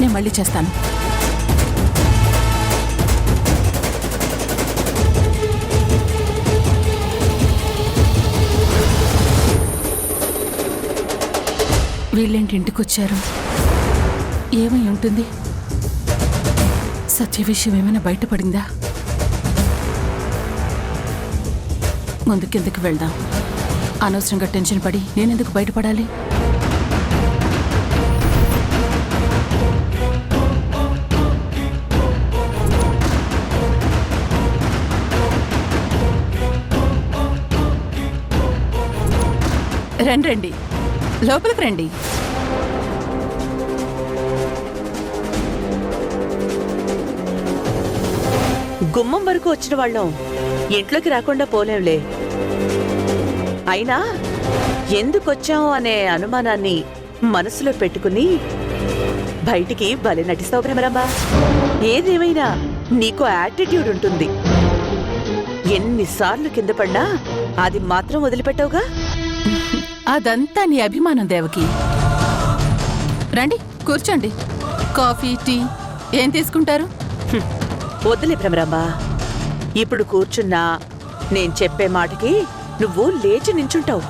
నేను మళ్ళీ చేస్తాను. వీళ్ళేంటి ఇంటికొచ్చారు? ఏమై ఉంటుంది? సత్య విషయం ఏమైనా బయటపడిందా? ముందు కిందకి వెళ్దాం. అనవసరంగా టెన్షన్ పడి నేనెందుకు బయటపడాలి? రండి, లోపలికి రండి. గుమ్మం వరకు వచ్చిన వాళ్ళం ఇంట్లోకి రాకుండా పోలేంలే. అయినా ఎందుకొచ్చాం అనే అనుమానాన్ని మనసులో పెట్టుకుని బయటికి భలే నటిస్తావు భ్రమరాంబా. ఏదేమైనా నీకు యాటిట్యూడ్ ఉంటుంది. ఎన్నిసార్లు కింద పడినా అది మాత్రం వదిలిపెట్టావుగా. అదంతా నీ అభిమానం దేవకి. రండి, కూర్చోండి. కాఫీ, టీ ఏం తీసుకుంటారు? వద్దులే భ్రమరాంబా. ఇప్పుడు కూర్చున్నా నేను చెప్పే మాటకి నువ్వు లేచి నించుంటావు.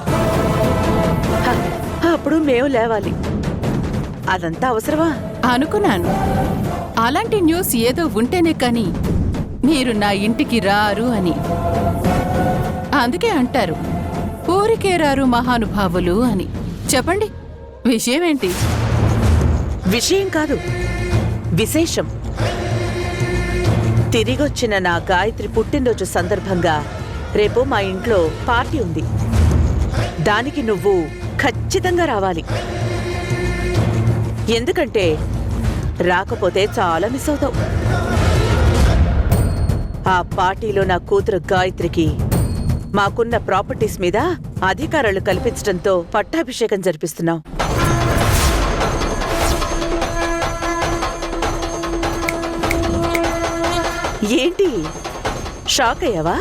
అప్పుడు మేము లేవాలి. అదంతా అవసరమా? అనుకున్నాను. అలాంటి న్యూస్ ఏదో ఉంటేనే కాని మీరు నా ఇంటికి రారు అని. అందుకే అంటారు ఊరికే రారు మహానుభావులు అని. చెప్పండి, విషయం ఏంటి? విషయం కాదు, విశేషం. తిరిగొచ్చిన నా గాయత్రి పుట్టినరోజు సందర్భంగా రేపు మా ఇంట్లో పార్టీ ఉంది. దానికి నువ్వు ఖచ్చితంగా రావాలి. ఎందుకంటే రాకపోతే చాలా మిస్ అవుతావు. ఆ పార్టీలో నా కూతురు గాయత్రికి మాకున్న ప్రాపర్టీస్ మీద అధికారాలు కల్పించడంతో పట్టాభిషేకం జరిపిస్తున్నాం. ఏంటి షాక్ అయ్యావా?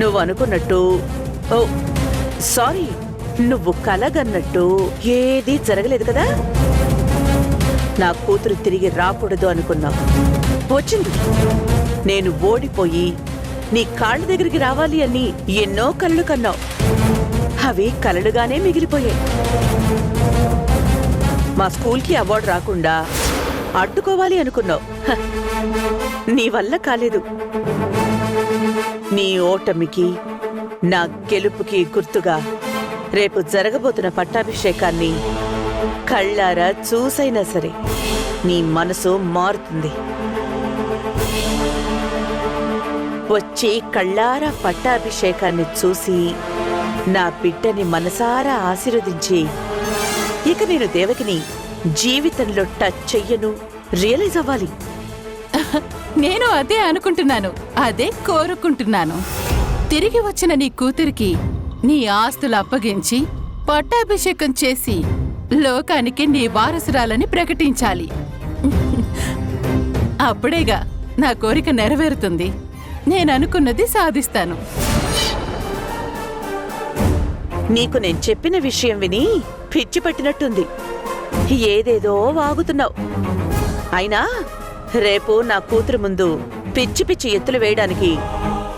నువ్వు అనుకున్నట్టు, ఓ సారీ, నువ్వు కలగన్నట్టు ఏదీ జరగలేదు కదా. నా కూతురు తిరిగి రాకూడదు అనుకున్నావు, వచ్చింది. నేను ఓడిపోయి నీ కాళ్ళ దగ్గరికి రావాలి అని ఎన్నో కలలు కన్నావు. అవి కలలుగానే మిగిలిపోయాయి. మా స్కూల్కి అవార్డు రాకుండా అడ్డుకోవాలి అనుకున్నావు. నీ వల్ల కాలేదు. నీ ఓటమికి నా గెలుపుకి గుర్తుగా రేపు జరగబోతున్న పట్టాభిషేకాన్ని కళ్ళారా చూసైనా సరే నీ మనసు మారుతుంది. వచ్చి కళ్ళారా పట్టాభిషేకాన్ని చూసి నా బిడ్డని మనసారా ఆశీర్వదించి ఇక నేను దేవకిని జీవితంలో టచ్ చెయ్యను రియలైజ్ అవ్వాలి. నేను అదే అనుకుంటున్నాను, అదే కోరుకుంటున్నాను. తిరిగి వచ్చిన నీ కూతురికి నీ ఆస్తులు అప్పగించి పట్టాభిషేకం చేసి లోకానికి నీ వారసురాలని ప్రకటించాలి. అప్పుడేగా నా కోరిక నెరవేరుతుంది. నేననుకున్నది సాధిస్తాను. నీకు నేను చెప్పిన విషయం విని పిచ్చి పట్టినట్టుంది. ఏదేదో వాగుతున్నావు. అయినా రేపు నా కూతురు ముందు పిచ్చి పిచ్చి ఎత్తులు వేయడానికి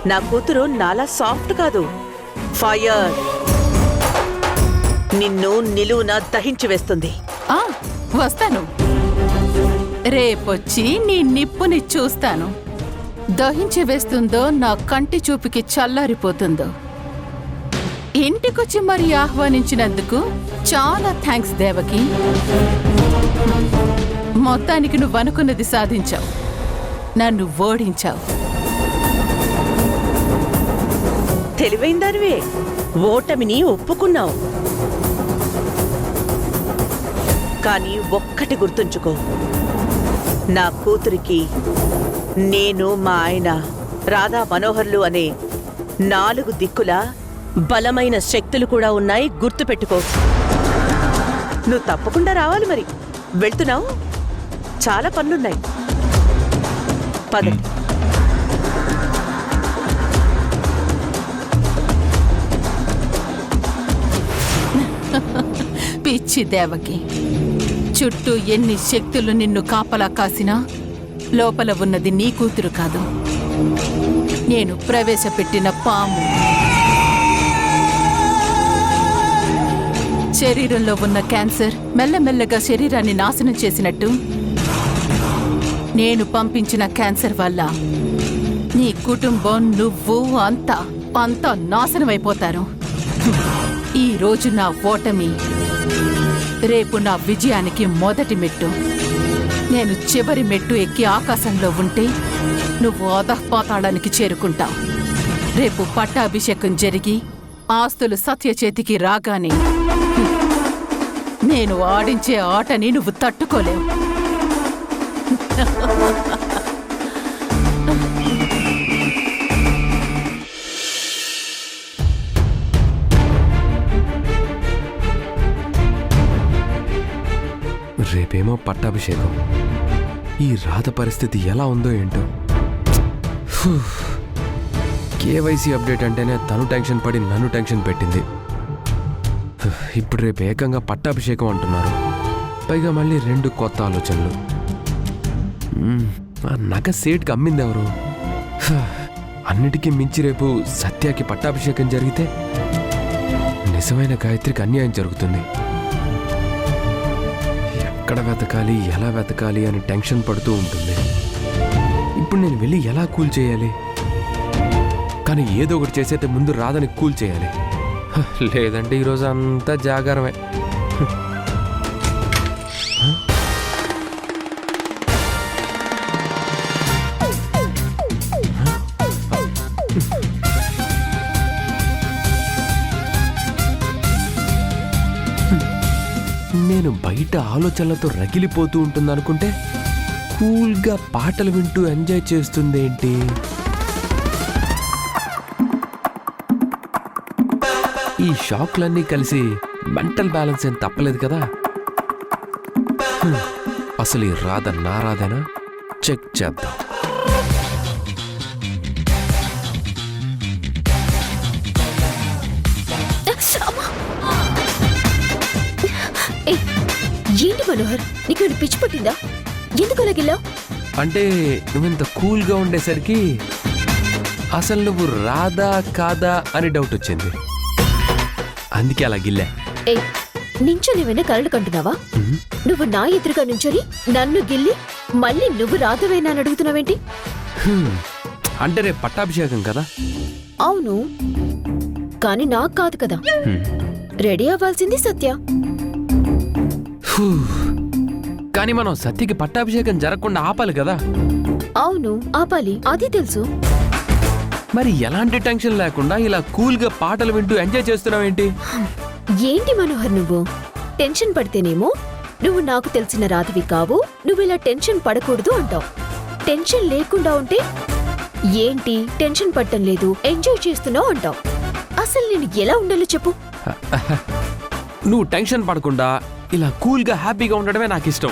నా కూతురు నాలా సాఫ్ట్ కాదు, ఫైర్. నిన్ను నిలువున దహించి వేస్తుంది. వస్తాను. రేపొచ్చి నీ నిప్పుని చూస్తాను. దహించి వేస్తుందో నా కంటి చూపుకి చల్లారిపోతుందో. ఇంటికొచ్చి మరి ఆహ్వానించినందుకు చాలా థ్యాంక్స్ దేవకి. మొత్తానికి నువ్వనుకున్నది సాధించావు, నన్ను ఓడించావు. తెలివైందానివే, ఓటమిని ఒప్పుకున్నావు. కానీ ఒక్కటి గుర్తుంచుకో, నా కూతురికి నేను, మా ఆయన, రాధా మనోహర్లు అనే 4 దిక్కుల బలమైన శక్తులు కూడా ఉన్నాయి. గుర్తుపెట్టుకో. నువ్వు తప్పకుండా రావాలి. మరి వెళ్తున్నావు? చాలా పనులున్నాయి. పదండి. పిచ్చి దేవకి, చుట్టూ ఎన్ని శక్తులు నిన్ను కాపలా కాసినా లోపల ఉన్నది నీ కూతురు కాదు, నేను ప్రవేశపెట్టిన పాము. శరీరంలో ఉన్న క్యాన్సర్ మెల్లమెల్లగా శరీరాన్ని నాశనం చేసినట్టు నేను పంపించిన క్యాన్సర్ వల్ల నీ కుటుంబం, నువ్వు అంతా నాశనమైపోతారు. ఈ రోజు నా ఓటమి, రేపు నా విజయానికి మొదటి మెట్టు. నేను చివరి మెట్టు ఎక్కి ఆకాశంలో ఉంటే నువ్వు అధఃపాతాళానికి చేరుకుంటావు. రేపు పట్టాభిషేకం జరిగి ఆస్తులు సత్య చేతికి రాగానే నేను ఆడించే ఆటని నువ్వు తట్టుకోలేవు. రేపేమో పట్టాభిషేకం. ఈ రాధ పరిస్థితి ఎలా ఉందో ఏంటో. కేవైసీ అప్డేట్ అంటేనే తను టెన్షన్ పడి నన్ను టెన్షన్ పెట్టింది. ఇప్పుడు రేపు ఏకంగా పట్టాభిషేకం అంటున్నారు. పైగా మళ్ళీ 2 కొత్త ఆలోచనలు. ఆ నగ సేట్కి అమ్మింది ఎవరు? అన్నిటికీ మించి రేపు సత్యాకి పట్టాభిషేకం జరిగితే నిజమైన గాయత్రికి అన్యాయం జరుగుతుంది. ఎక్కడ వెతకాలి, ఎలా వెతకాలి అని టెన్షన్ పడుతూ ఉంటుంది. ఇప్పుడు నేను వెళ్ళి ఎలా కూల్ చేయాలి? కానీ ఏదో ఒకటి చేసేస్తే ముందు రాధని కూల్ చేయాలి. లేదంటే ఈరోజు అంతా జాగారమే. నేను బయట ఆలోచనలతో రగిలిపోతూ ఉంటుందనుకుంటే కూల్గా పాటలు వింటూ ఎంజాయ్ చేస్తుందేంటి? ఈ షాక్లన్నీ కలిసి మెంటల్ బ్యాలెన్స్ ఏం తప్పలేదు కదా. అసలు ఈ రాధ నా రాధేనా? చెక్ చేద్దాం. ఏంటి మనోహర్, నీకు పిచ్చి పట్టిందా? ఎందుకు అలాగిల్లా? అంటే నువ్వింత కూల్గా ఉండేసరికి అసలు నువ్వు రాదా కాదా అని డౌట్ వచ్చింది. అందుకే అలా గిల్లే. నించోనేమైనా కరడు కంటున్నావా? నువ్వు నా ఎదురుగా నుంచొని నన్ను గిల్లి మళ్ళీ నువ్వు రాధవేనా అని అడుగుతున్నావేంటి? అంటే రేపు పట్టాభిషేకం కదా. అవును, కానీ నాకు కాదు కదా. రెడీ అవ్వాల్సింది సత్య. కానీ మనం సత్యకి పట్టాభిషేకం జరగకుండా ఆపాలి కదా. అవును, ఆపాలి, అది తెలుసు. మరి ఎలాంటి టెన్షన్ లేకుండా ఇలా కూల్గా పాటలు వింటూ ఎంజాయ్ చేస్తున్నావేంటి? ఏంటి మనోహర్, నువ్వు టెన్షన్ పడితేనేమో నువ్వు నాకు తెలిసిన రాధవి కావు, నువ్వు ఇలా టెన్షన్ పడకూడదు అంటావు. టెన్షన్ లేకుండా ఉంటే ఏంటి టెన్షన్ పడటం లేదు, ఎంజాయ్ చేస్తున్నావు అంటావు. అసలు నేను ఎలా ఉండాలో చెప్పు. నువ్వు టెన్షన్ పడకుండా ఇలా కూల్గా హ్యాపీగా ఉండడమే నాకు ఇష్టం.